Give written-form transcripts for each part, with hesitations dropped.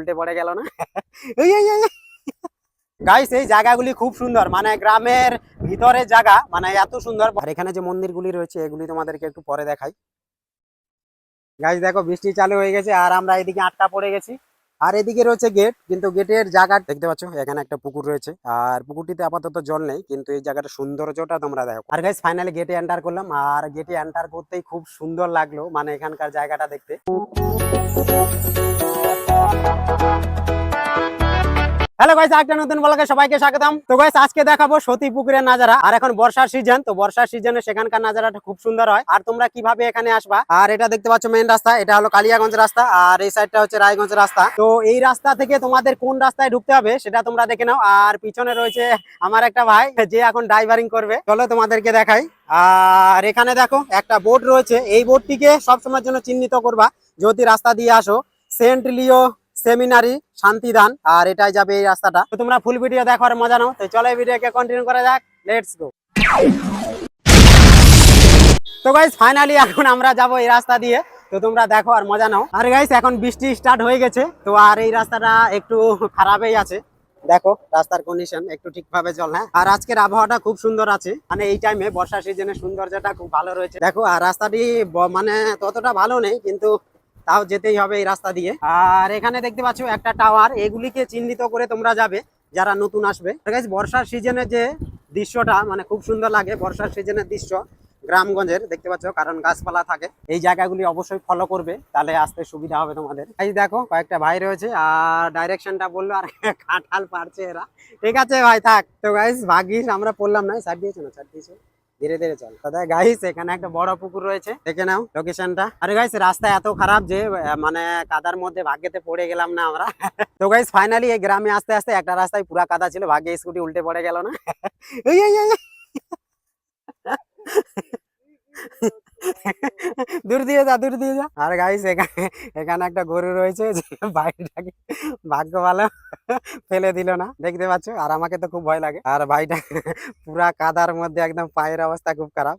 উল্টে পড়ে গেল না। গাইস এই জায়গাগুলি খুব সুন্দর, মানে গ্রামের ভিতরে জায়গা, মানে এত সুন্দর। আর এখানে যে মন্দিরগুলি রয়েছে এগুলি তোমাদেরকে একটু পরে দেখাই। গাইস দেখো বৃষ্টি চালু হয়ে গেছে আর আমরা এদিকে আটকা পড়ে গেছি। আর এদিকে রয়েছে গেট, কিন্তু গেটের জায়গা দেখতে পাচ্ছ, এখানে একটা পুকুর রয়েছে আর পুকুরটিতে আপাতত জল নেই, কিন্তু এই জায়গাটা সৌন্দর্যটা তোমরা দেখো। আর গাইস ফাইনালি গেটে এন্টার করলাম, আর গেটে এন্টার করতেই খুব সুন্দর লাগলো, মানে এখানকার জায়গাটা দেখতে। হ্যালো গাইস, একটা নতুন ব্লগে সবাইকে স্বাগতম। তো গাইস আজকে দেখাবো সতী পুকুরের নাজারা। আর এখন বর্ষার সিজন, তো বর্ষার সিজনে সেখানকার নাজারাটা খুব সুন্দর হয়। আর তোমরা কিভাবে এখানে আসবা, আর এটা দেখতে পাচ্ছ মেইন রাস্তা, এটা হলো কালিয়াগঞ্জ রাস্তা, আর এই সাইডটা হচ্ছে রায়গঞ্জ রাস্তা। তো এই রাস্তা থেকে তোমাদের কোন রাস্তায় ঢুকতে হবে সেটা তোমরা দেখে নাও। আর পিছনে রয়েছে আমার একটা ভাই, যে এখন ড্রাইভারিং করবে, চলো তোমাদেরকে দেখাই। আর এখানে দেখো একটা বোর্ড রয়েছে, এই বোর্ডটিকে সবসময়ের জন্য চিহ্নিত করবা যদি রাস্তা দিয়ে আসো। সেন্ট লিও সেমিনারি শান্তিদান, আর এটাই যাবে এই রাস্তাটা। তো তোমরা ফুল ভিডিও দেখো আর মজা নাও। তো চলো এই ভিডিওকে কন্টিনিউ করা যাক, লেটস গো। তো গাইস ফাইনালি এখন আমরা যাব এই রাস্তা দিয়ে, তো তোমরা দেখো আর মজা নাও। আর গাইস এখন বৃষ্টি স্টার্ট হয়ে গেছে, তো আর এই রাস্তাটা একটু খারাপই আছে। দেখো রাস্তার কন্ডিশন একটু ঠিকভাবে চল। হ্যাঁ, আর আজকের আবহাওয়াটা খুব সুন্দর আছে, মানে এই টাইমে বর্ষা সিজনে সৌন্দর্যটা খুব ভালো রয়েছে। দেখো আর রাস্তাটি মানে ততটা ভালো নেই, কিন্তু তাও যেতেই হবে এই রাস্তা দিয়ে। আর এখানে দেখতে পাচ্ছ একটা টাওয়ার, এগুলিকে চিহ্নিত করে তোমরা যাবে যারা নতুন আসবে। বর্ষার সিজনে যে দৃশ্যটা মানে খুব সুন্দর লাগে, বর্ষার সিজনের দৃশ্য গ্রামগঞ্জের দেখতে পাচ্ছ, কারণ গাছপালা থাকে। এই জায়গাগুলি অবশ্যই ফলো করবে, তাহলে আসতে সুবিধা হবে তোমাদের। এই দেখো কয়েকটা ভাই রয়েছে আর ডাইরেকশনটা বললো, আর কাঁঠাল পারছে এরা। ঠিক আছে ভাই থাক। তো গাইস ভাগিস আমরা পড়লাম না, সাইড দিয়েছো না, সাইড দিয়েছো, ধীরে ধীরে চল। দাদা গাইস এখানে একটা বড় পুকুর রয়েছে, দেখে নাও লোকেশনটা। আরে গাইস রাস্তা এত খারাপ যে মানে কাদার মধ্যে ভাগ্যেতে পড়ে গেলাম না আমরা। তো গাইস ফাইনালি এই গ্রামে আস্তে আস্তে একটা রাস্তায় পুরা কাদা ছিল, ভাগ্যে স্কুটি উল্টে পড়ে গেল না। এই এই এই দূর দিয়ে যা, দূর দিয়ে যা। আর গাইস এখানে এখানে একটা গরু রয়েছে, যে ভাইটাকে ভাগ্য ভালো ফেলে দিল না, দেখতে পাচ্ছ। আর আমাকে তো খুব ভয় লাগে, আর ভাইটা পুরা কাদার মধ্যে একদম পায়ের অবস্থা খুব খারাপ।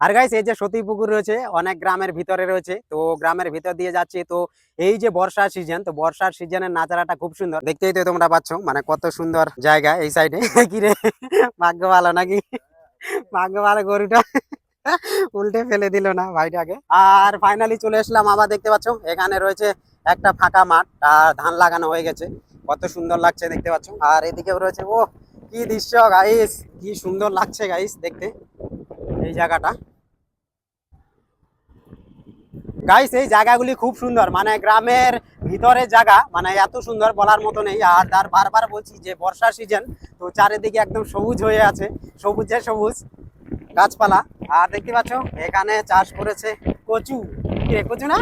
আর গাইস এই যে সতী পুকুর রয়েছে অনেক গ্রামের ভিতরে রয়েছে, তো গ্রামের ভিতর দিয়ে যাচ্ছি। তো এই যে বর্ষার সিজন, তো বর্ষার সিজনের নাজারাটা খুব সুন্দর, দেখতেই তো তোমরা পাচ্ছ, মানে কত সুন্দর জায়গা এই সাইডে। কি রে ভাগ্য ভালো নাকি, ভাগ্য ভালো গরুটা উল্টে ফেলে দিল না ভাইটাকে। আর ফাইনালি চলে আসলাম আবার, দেখতে পাচ্ছ এখানে রয়েছে একটা ফাঁকা মাঠ, আর ধান লাগানো হয়ে গেছে, কত সুন্দর লাগছে দেখতে পাচ্ছ। আর এদিকেও রয়েছে, ও কি দৃশ্য গাইস, কি সুন্দর লাগছে গাইস দেখতে এই জায়গাটা। গাইস এই জায়গাগুলি খুব সুন্দর, মানে গ্রামের ভিতরে জায়গা, মানে এত সুন্দর বলার মতো নেই। আর তার বারবার বলছি যে বর্ষার সিজন, তো চারিদিকে একদম সবুজ হয়ে আছে, সবুজে সবুজ গাছপালা। আর দেখতে পাচ্ছ এখানে চাষ করেছে কচু, কচু না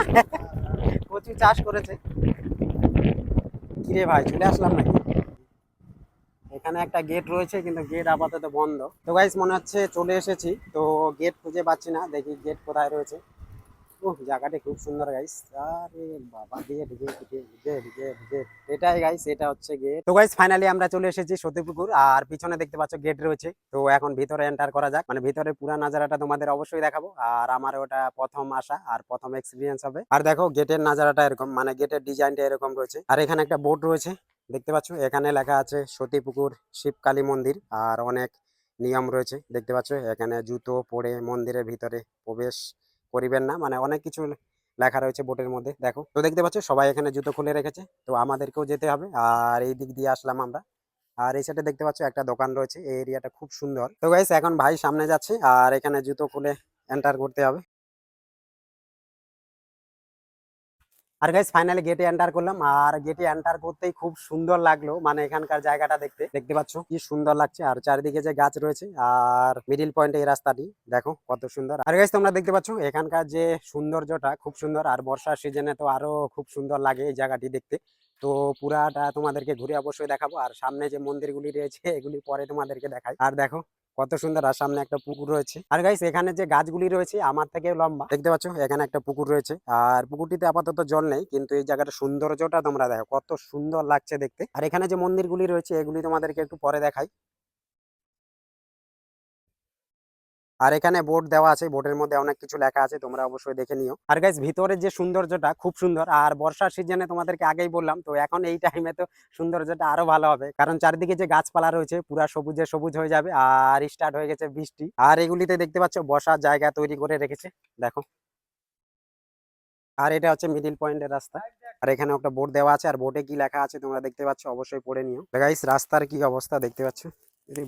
কচু চাষ করেছে। কিরে ভাই চলে আসলাম নাকি? এখানে একটা গেট রয়েছে, কিন্তু গেট আপাতত বন্ধ। তো গাইস মনে হচ্ছে চলে এসেছি, তো গেট খুঁজে পাচ্ছি না, দেখি গেট কোথায় রয়েছে। জায়গাটা খুব সুন্দর গাইস। আরে বাবা, gate gate gate gate gate gate, এটাই গাইস, এটা হচ্ছে গেট। তো গাইস ফাইনালি আমরা চলে এসেছি সতীপুকুর, আর পিছনে দেখতে পাচ্ছ গেট রয়েছে। তো এখন ভিতরে এন্টার করা যাক, মানে ভিতরে পুরা নাজারাটা তোমাদের অবশ্যই দেখাবো। আর আমার ওটা প্রথম আসা আর প্রথম এক্সপিরিয়েন্স হবে। আর দেখো গেটের নাজারাটা এরকম, মানে গেটের ডিজাইনটা এরকম রয়েছে। আর এখানে একটা বোর্ড রয়েছে, দেখতে পাচ্ছ, এখানে লেখা আছে সতীপুকুর শিবকালী মন্দির। আর অনেক নিয়ম রয়েছে, দেখতে পাচ্ছ এখানে জুতো পরে মন্দিরের ভিতরে প্রবেশ করিবেন না, মানে অনেক কিছু লেখা রয়েছে বোর্ডের মধ্যে। দেখো তো দেখতে পাচ্ছ সবাই এখানে জুতো খুলে রেখেছে, তো আমাদেরকেও যেতে হবে। আর এই দিক দিয়ে আসলাম আমরা। আর এই সাইডে দেখতে পাচ্ছ একটা দোকান রয়েছে, এই এরিয়াটা খুব সুন্দর। তো গাইস এখন ভাই সামনে যাচ্ছে, আর এখানে জুতো খুলে এন্টার করতে হবে। আর গাইস ফাইনালি গেটে এন্টার করলাম, আর গেটে এন্টার করতেই খুব সুন্দর লাগলো, মানে এখানকার জায়গাটা দেখতে, দেখতে পাচ্ছ কি সুন্দর লাগছে। আর চারিদিকে যে গাছ রয়েছে, আর মিডিল পয়েন্টে এই রাস্তাটি দেখো কত সুন্দর। আর গাইস তোমরা দেখতে পাচ্ছ এখানকার যে সৌন্দর্যটা খুব সুন্দর, আর বর্ষার সিজনে তো আরো খুব সুন্দর লাগে এই জায়গাটি দেখতে। তো পুরাটা তোমাদেরকে ঘুরে অবশ্যই দেখাবো, আর সামনে যে মন্দিরগুলি রয়েছে এগুলি পরে তোমাদেরকে দেখাই। আর দেখো কত সুন্দর, আর সামনে একটা পুকুর রয়েছে। আর গাইস এখানে যে গাছগুলি রয়েছে আমার থেকে লম্বা, দেখতে পাচ্ছ এখানে একটা পুকুর রয়েছে। আর পুকুরটিতে আপাতত জল নেই, কিন্তু এই জায়গাটা সৌন্দর্যটা তোমরা দেখো কত সুন্দর লাগছে দেখতে। আর এখানে যে মন্দিরগুলি রয়েছে এগুলি তোমাদেরকে একটু পরে দেখাই। আর এখানে বোর্ড দেওয়া আছে, বোর্ডের মধ্যে অনেক কিছু লেখা আছে, তোমরা অবশ্যই দেখে নিও। আর গাইস ভিতরের যে সৌন্দর্যটা খুব সুন্দর, আর বর্ষার সিজনে তোমাদেরকে আগেই বললাম, তো এখন এই টাইমে তো সৌন্দর্যটা আরো ভালো হবে, কারণ চারিদিকে যে গাছপালা রয়েছে পুরা সবুজে সবুজ হয়ে যাবে। আর স্টার্ট হয়ে গেছে বৃষ্টি, আর এগুলিতে দেখতে পাচ্ছ বসার জায়গা তৈরি করে রেখেছে, দেখো। আর এটা হচ্ছে মিডিল পয়েন্টের রাস্তা। আর এখানে একটা বোর্ড দেওয়া আছে, আর বোর্ডে কি লেখা আছে তোমরা দেখতে পাচ্ছ, অবশ্যই পড়ে নিও। গাইস রাস্তার কি অবস্থা দেখতে পাচ্ছ,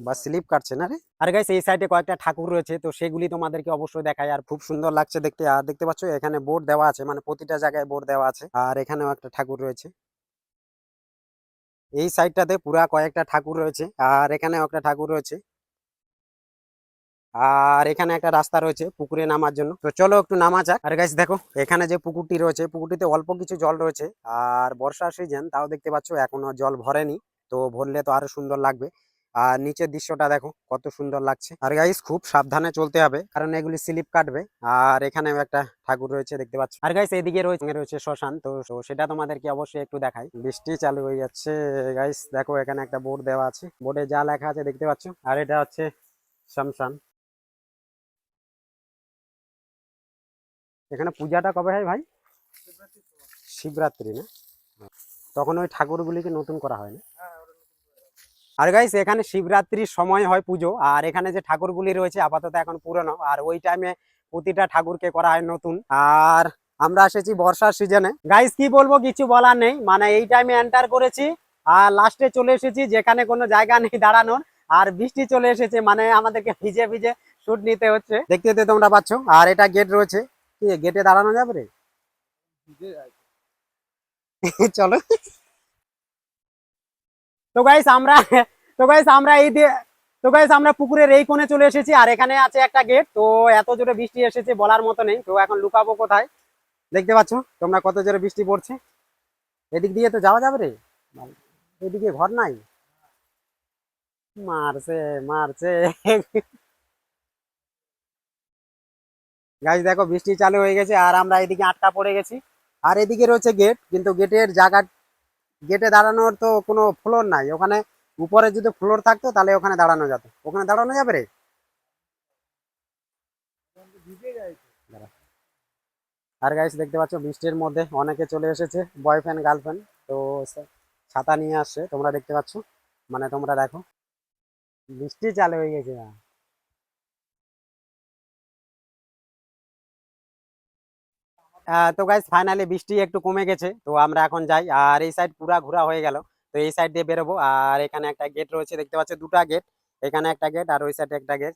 বাস স্লিপ কাটছে না রে। আর গাইস এই সাইডে কয়েকটা ঠাকুর রয়েছে, তো সেগুলি তোমাদেরকে অবশ্যই দেখায়, আর খুব সুন্দর লাগছে দেখতে। আর দেখতে পাচ্ছ এখানে বোর্ড দেওয়া আছে, মানে প্রতিটা জায়গায় বোর্ড দেওয়া আছে। আর এখানেও একটা ঠাকুর রয়েছে, এই সাইডটাতে পুরা কয়েকটা ঠাকুর রয়েছে, আর এখানেও একটা ঠাকুর রয়েছে। আর এখানে একটা রাস্তা রয়েছে পুকুরে নামার জন্য, তো চলো একটু নামা যাক। আর গাইস দেখো এখানে যে পুকুরটি রয়েছে, পুকুরটিতে অল্প কিছু জল রয়েছে, আর বর্ষার সিজন তাও দেখতে পাচ্ছ এখনো জল ভরেনি, তো ভরলে তো আরো সুন্দর লাগবে। আর নিচের দৃশ্যটা দেখো কত সুন্দর লাগছে। আর গাইস খুব সাবধানে চলতে হবে, কারণ এগুলি স্লিপ কাটবে। আর এখানেও একটা ঠাকুর রয়েছে দেখতে পাচ্ছ। আর গাইস এদিকে রয়েছে শ্মশান, তো সেটা তোমাদেরকে অবশ্যই একটু দেখাই। বৃষ্টি চালু হয়ে যাচ্ছে গাইস, দেখো এখানে একটা বোর্ড দেওয়া আছে, বোর্ডে যা লেখা আছে দেখতে পাচ্ছ। আর এটা হচ্ছে শ্মশান। এখানে পূজাটা কবে হয় ভাই? শিবরাত্রি না? তখন ওই ঠাকুরগুলিকে নতুন করা হয় না? আর গাইস এখানে শিবরাত্রির সময় হয় পুজো, আর এখানে যে ঠাকুরগুলি রয়েছে আপাতত এখন পুরনো, আর ওই টাইমে প্রতিটা ঠাকুরকে করা হয় নতুন। আর আমরা এসেছি বর্ষার সিজনে, গাইস কি বলবো কিছু বলার নেই, মানে এই টাইমে এন্টার করেছি আর লাস্টে চলে এসেছি যেখানে কোনো জায়গা নেই দাঁড়ানোর। আর বৃষ্টি চলে এসেছে, মানে আমাদেরকে ভিজে ভিজে শুট নিতে হচ্ছে, দেখতে দেখতে তোমরা পাচ্ছ। আর এটা গেট রয়েছে, কি গেটে দাঁড়ানো যাবে রে? চলো। তো গাইস আমরা তো গাইস আমরা এই দিয়ে তো গাইস আমরা পুকুরের এই কোণে চলে এসেছি, আর এখানে আছে একটা গেট। তো এত জোরে বৃষ্টি এসেছে বলার মতো নেই, তো এখন লুকাবো কোথায়? দেখতে পাচ্ছ তোমরা কত জোরে বৃষ্টি পড়ছে, এদিক দিয়ে তো যাওয়া যাবে রে? এদিকে ঘর নাই। মারছে মারছে। গাইস দেখো বৃষ্টি চালু হয়ে গেছে, আর আমরা এদিকে আটকা পড়ে গেছি। আর এদিকে রয়েছে গেট, কিন্তু গেটের জায়গা, গেটে দাঁড়ানোর তো কোনো ফ্লোর নাই ওখানে। উপরে যদি ফ্লোর থাকতো তাহলে ওখানে দাঁড়ানো যেত, ওখানে দাঁড়ানো যাবে রে? দাঁড়া। আর গাইস দেখতে পাচ্ছ বৃষ্টির মধ্যে অনেকে চলে এসেছে, বয়ফ্রেন্ড গার্লফ্রেন্ড। তো ছাতা নিয়ে আসছে, তোমরা দেখতে পাচ্ছ, মানে তোমরা দেখো বৃষ্টি চালু হয়ে গেছে। তো গাইস ফাইনালি বৃষ্টি একটু কমে গেছে, তো আমরা এখন যাই। আর এই সাইড পুরা ঘোরা হয়ে গেল, তো এই সাইড দিয়ে বেরোবো। আর এখানে একটা গেট রয়েছে দেখতে পাচ্ছ, দুটা গেট, এখানে একটা গেট আর ওই সাইডে একটা গেট।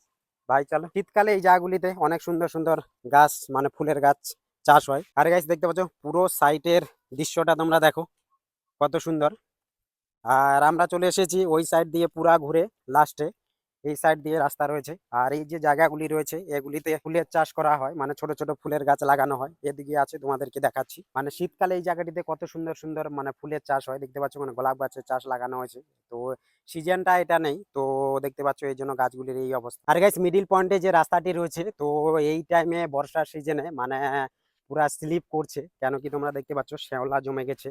ভাই চলো, শীতকালে এই জায়গাগুলিতে অনেক সুন্দর সুন্দর গাছ, মানে ফুলের গাছ চাষ হয়। আর গাইস দেখতে পাচ্ছ পুরো সাইটের দৃশ্যটা তোমরা দেখো কত সুন্দর। আর আমরা চলে এসেছি ওই সাইড দিয়ে পুরা ঘুরে লাস্টে এই সাইড দিয়ে রাস্তা রয়েছে। আর এই যে জায়গাগুলি রয়েছে এগুলিতে ফুলের চাষ করা হয়, মানে ছোট ছোট ফুলের গাছ লাগানো হয়। এদিকে আছে তোমাদেরকে দেখাচ্ছি, মানে শীতকালে এই জায়গাটিতে কত সুন্দর সুন্দর মানে ফুলের চাষ হয় দেখতে পাচ্ছ, মানে গোলাপ গাছের চাষ লাগানো হয়েছে। তো সিজনটা এটা নেই, তো দেখতে পাচ্ছ এই জন্য গাছগুলির এই অবস্থা। আর গাইস মিডিল পয়েন্টে যে রাস্তাটি রয়েছে, তো এই টাইমে বর্ষার সিজনে মানে পুরা স্লিপ করছে, কেন কি তোমরা দেখতে পাচ্ছ শ্যাওলা জমে গেছে।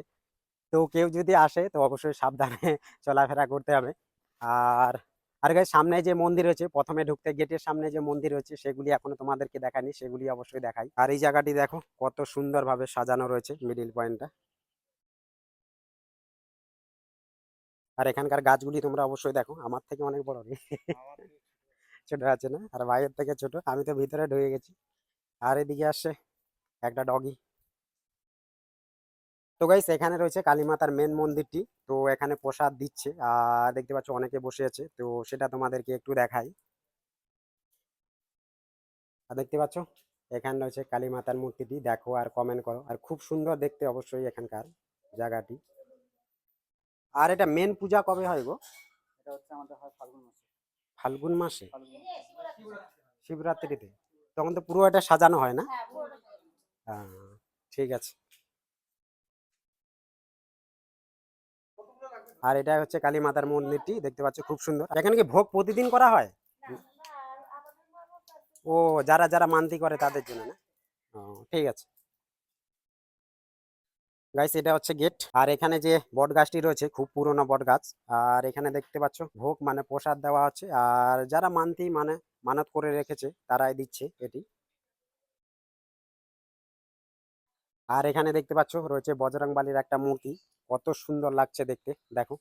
তো কেউ যদি আসে তো অবশ্যই সাবধানে চলাফেরা করতে হবে। আর আর গাইস সামনে যে মন্দির রয়েছে, প্রথমে ঢুকতে গেটের সামনে যে মন্দির রয়েছে সেগুলি এখনো তোমাদেরকে দেখানি, সেগুলি অবশ্যই দেখাই। আর এই জায়গাটি দেখো কত সুন্দর ভাবে সাজানো রয়েছে মিডিল পয়েন্টটা। আর এখানকার গাছগুলি তোমরা অবশ্যই দেখো, আমার থেকে অনেক বড় রে। ছোট আছে না? আর ভাইয়ের থেকে ছোট, আমি তো ভিতরে ঢুকে গেছি। আর এদিকে আসছে একটা ডগি। তো গাইস এখানে রয়েছে কালীমাতার মেন মন্দিরটি, তো এখানে প্রসাদ দিচ্ছে, আর দেখতে পাচ্ছ অনেকে বসে আছে, তো সেটা তোমাদেরকে একটু দেখাই। আর দেখতে পাচ্ছ এখানে রয়েছে কালীমাতার মূর্তিটি, দেখো আর কমেন্ট করো। আর খুব সুন্দর দেখতে অবশ্যই এখানকার জায়গাটি। আর এটা মেন পূজা কবে হয় গো? এটা হচ্ছে আমাদের হয় ফাল্গুন মাসে। ফাল্গুন মাসে? শিবরাত্রিতে? তখন তো পুরো এটা সাজানো হয় না? হ্যাঁ, ঠিক আছে। আর এটা হচ্ছে কালী মাতার মন্দিরটি, দেখতে পাচ্ছ খুব সুন্দর। এখানে কি ভোগ প্রতিদিন করা হয়? ও, যারা যারা মানতি করে তাদের জন্য না? ও, ঠিক আছে। গাইস এটা হচ্ছে গেট, আর এখানে যে বট গাছটি রয়েছে খুব পুরনো বট গাছ। আর এখানে দেখতে পাচ্ছ ভোগ মানে প্রসাদ দেওয়া হচ্ছে, আর যারা মানতি মানে মানত করে রেখেছে তারাই দিচ্ছে এটি। আর এখানে দেখতে পাচ্ছ রয়েছে বজরংবলীর একটা মূর্তি, কত সুন্দর লাগছে দেখতে, দেখো।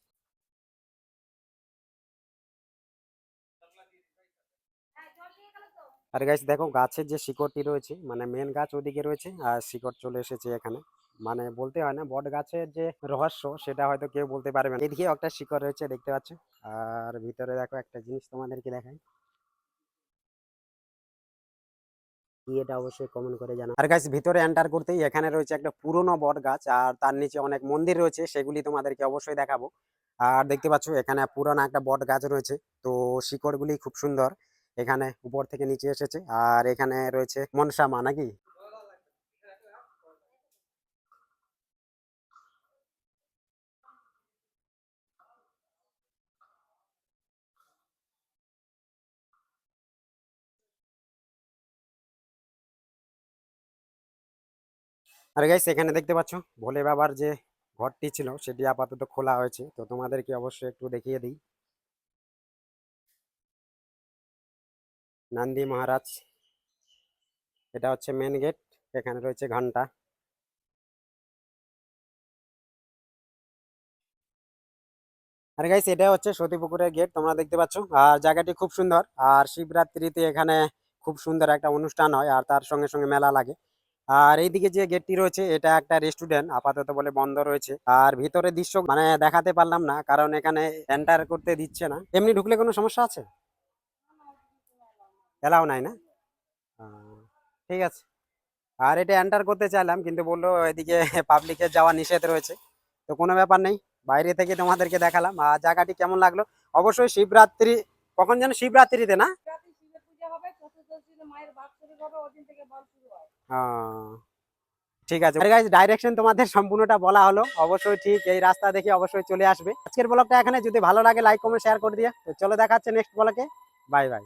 আর গাইস দেখো গাছের যে শিকড়টি রয়েছে, মানে মেন গাছ ওদিকে রয়েছে আর শিকড় চলে এসেছে এখানে। মানে বলতে হয় না, বট গাছের যে রহস্য সেটা হয়তো কেউ বলতে পারবে না। এদিকে একটা শিকড় রয়েছে দেখতে পাচ্ছ। আর ভিতরে দেখো একটা জিনিস তোমাদেরকে দেখাই, কি এটা অবশ্যই কমেন্ট করে জানাও। আর গাইস ভিতরে এন্টার করতেই এখানে রয়েছে একটা পুরনো বট গাছ, আর তার নিচে অনেক মন্দির রয়েছে, সেগুলি তোমাদেরকে অবশ্যই দেখাবো। আর দেখতে পাচ্ছ এখানে পুরানো একটা বট গাছ রয়েছে, তো শিকড়গুলি খুব সুন্দর, এখানে উপর থেকে নিচে এসেছে। আর এখানে রয়েছে মনসা মা নাকি। আর গাইস এখানে দেখতে পাচ্ছ ভোলে বাবার যে ঘরটি ছিল সেটি আপাতত খোলা হয়েছে, তো তোমাদেরকে অবশ্যই একটু দেখিয়ে দিই। নন্দী মহারাজ, এটা হচ্ছে মেন গেট, এখানে রয়েছে ঘন্টা। আর গাইস এটা হচ্ছে সতীপুকুরের গেট, তোমরা দেখতে পাচ্ছ। আর জায়গাটি খুব সুন্দর, আর শিবরাত্রিতে এখানে খুব সুন্দর একটা অনুষ্ঠান হয়, আর তার সঙ্গে সঙ্গে মেলা লাগে। আর এইদিকে যে গেটটি রয়েছে এটা একটা রেস্টুরেন্ট, আপাতত বলে বন্ধ রয়েছে। আর ভিতরে দৃশ্য মানে দেখাতে পারলাম না, কারণ এখানে এন্টার করতে দিচ্ছে না। এমনি ঢুকলে কোনো সমস্যা আছে? এলাও নাই না? আহ, ঠিক আছে। আর এটা এন্টার করতে চাইলাম কিন্তু বললো এদিকে পাবলিকের যাওয়া নিষেধ রয়েছে, তো কোনো ব্যাপার নেই, বাইরে থেকে তোমাদেরকে দেখালাম। আর জায়গাটি কেমন লাগলো অবশ্যই। শিবরাত্রি কখন যেন, শিবরাত্রিতে না? আহ, ঠিক আছে গাইস, ডাইরেকশন তোমাদের সম্পূর্ণটা বলা হলো, অবশ্যই ঠিক এই রাস্তা দেখে অবশ্যই চলে আসবে। আজকের ব্লগটা এখানে, যদি ভালো লাগে লাইক কমেন্ট শেয়ার করে দিয়ে, তো চলো দেখাচ্ছে নেক্সট ব্লগে। Bye bye.